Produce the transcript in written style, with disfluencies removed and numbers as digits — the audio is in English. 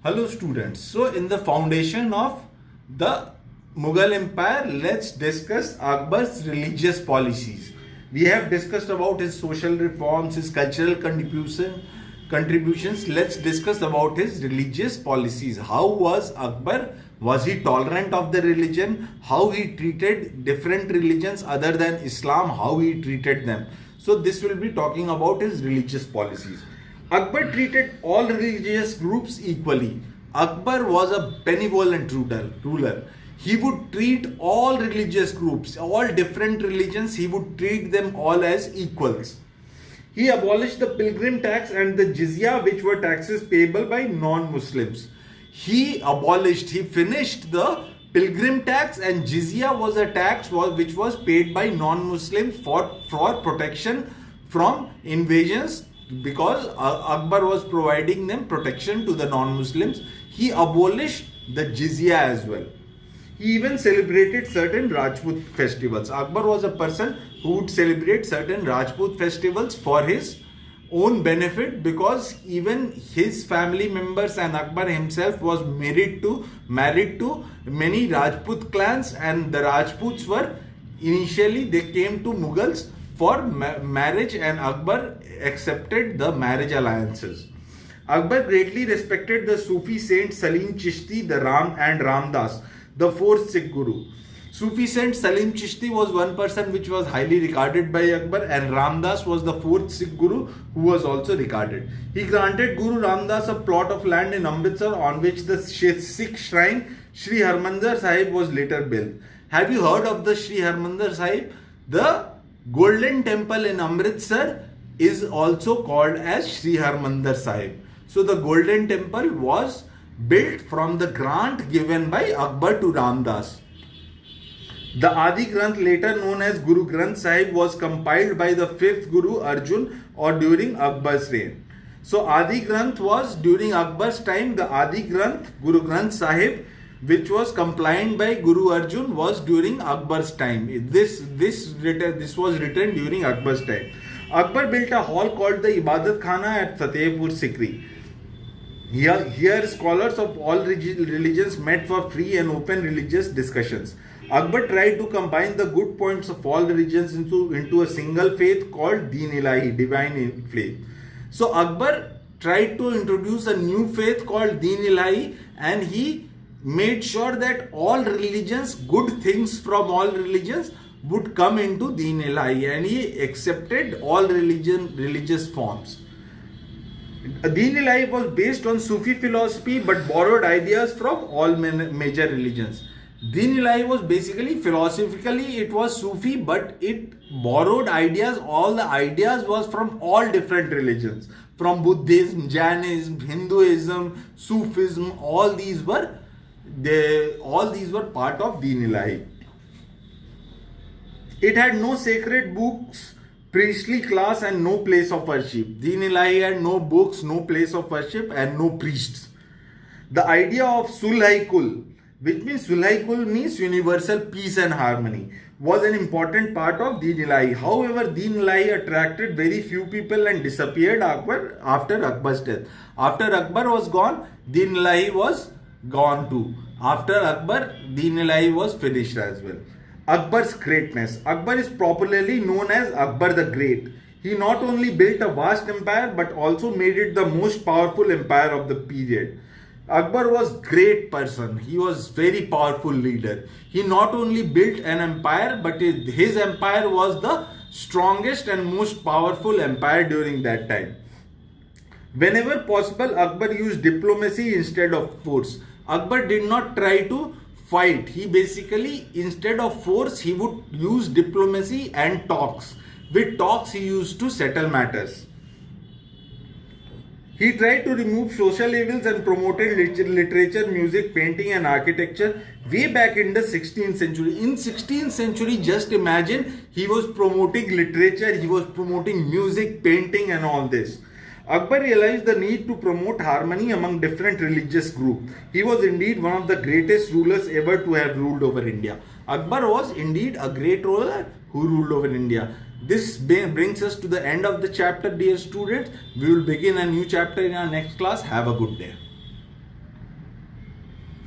Hello students. So in the foundation of the Mughal Empire, let's discuss Akbar's religious policies. We have discussed about his social reforms, his cultural contributions. Let's discuss about his religious policies. How was Akbar? Was he tolerant of the religion? How he treated different religions other than Islam? How he treated them? So this will be talking about his religious policies. Akbar treated all religious groups equally. Akbar was a benevolent ruler. He would treat all religious groups, all different religions, he would treat them all as equals. He abolished the pilgrim tax and the jizya, which were taxes payable by non-Muslims. He finished the pilgrim tax, and jizya was a tax which was paid by non-Muslims for protection from invasions, because Akbar was providing them protection to the non-Muslims. He abolished the jizya as well. He even celebrated certain Rajput festivals. Akbar was a person who would celebrate certain Rajput festivals for his own benefit, because even his family members and Akbar himself was married to many Rajput clans, and the Rajputs were initially, they came to Mughals for marriage, and Akbar accepted the marriage alliances. Akbar greatly respected the Sufi saint Salim Chishti, the Ramdas, the fourth Sikh Guru. Sufi saint Salim Chishti was one person which was highly regarded by Akbar, and Ramdas was the fourth Sikh Guru who was also regarded. He granted Guru Ramdas a plot of land in Amritsar on which the Sikh shrine Sri Harmandir Sahib was later built. Have you heard of the Sri Harmandir Sahib? The Golden Temple in Amritsar is also called as Sri Harmandir Sahib. So the Golden Temple was built from the grant given by Akbar to Ramdas. The Adi Granth, later known as Guru Granth Sahib, was compiled by the fifth Guru Arjun or during Akbar's reign. So Adi Granth was during Akbar's time. The Adi Granth, Guru Granth Sahib, which was compiled by Guru Arjun, was during Akbar's time. This was written during Akbar's time. Akbar built a hall called the Ibadat Khana at Fatehpur Sikri. Here scholars of all religions met for free and open religious discussions. Akbar tried to combine the good points of all religions into a single faith called Deen Ilahi, divine faith. So Akbar tried to introduce a new faith called Deen Ilahi, and he made sure that all religions, good things from all religions, would come into Deen Ilahi, and he accepted all religious forms. Deen Ilahi was based on Sufi philosophy but borrowed ideas from all major religions. Deen Ilahi was basically, philosophically it was Sufi, but it borrowed ideas. All the ideas was from all different religions, from Buddhism, Jainism, Hinduism, Sufism. All these were part of Deen Ilahi. It had no sacred books, priestly class, and no place of worship. Deen Ilahi had no books, no place of worship, and no priests. The idea of Sulh-i-Kul, which means Sulh-i-Kul means universal peace and harmony, was an important part of Deen Ilahi. However, Deen Ilahi attracted very few people and disappeared after Akbar's death. After Akbar was gone, Deen Ilahi was gone too. After Akbar, Deen Ilahi was finished as well. Akbar's greatness. Akbar is popularly known as Akbar the Great. He not only built a vast empire but also made it the most powerful empire of the period. Akbar was a great person. He was very powerful leader. He not only built an empire, but his empire was the strongest and most powerful empire during that time. Whenever possible, Akbar used diplomacy instead of force. Akbar did not try to fight. He basically, instead of force, he would use diplomacy and talks. With talks, he used to settle matters. He tried to remove social evils and promoted literature, music, painting and architecture way back in the 16th century. In 16th century, just imagine, he was promoting literature, he was promoting music, painting and all this. Akbar realized the need to promote harmony among different religious groups. He was indeed one of the greatest rulers ever to have ruled over India. Akbar was indeed a great ruler who ruled over India. This brings us to the end of the chapter, dear students. We will begin a new chapter in our next class. Have a good day.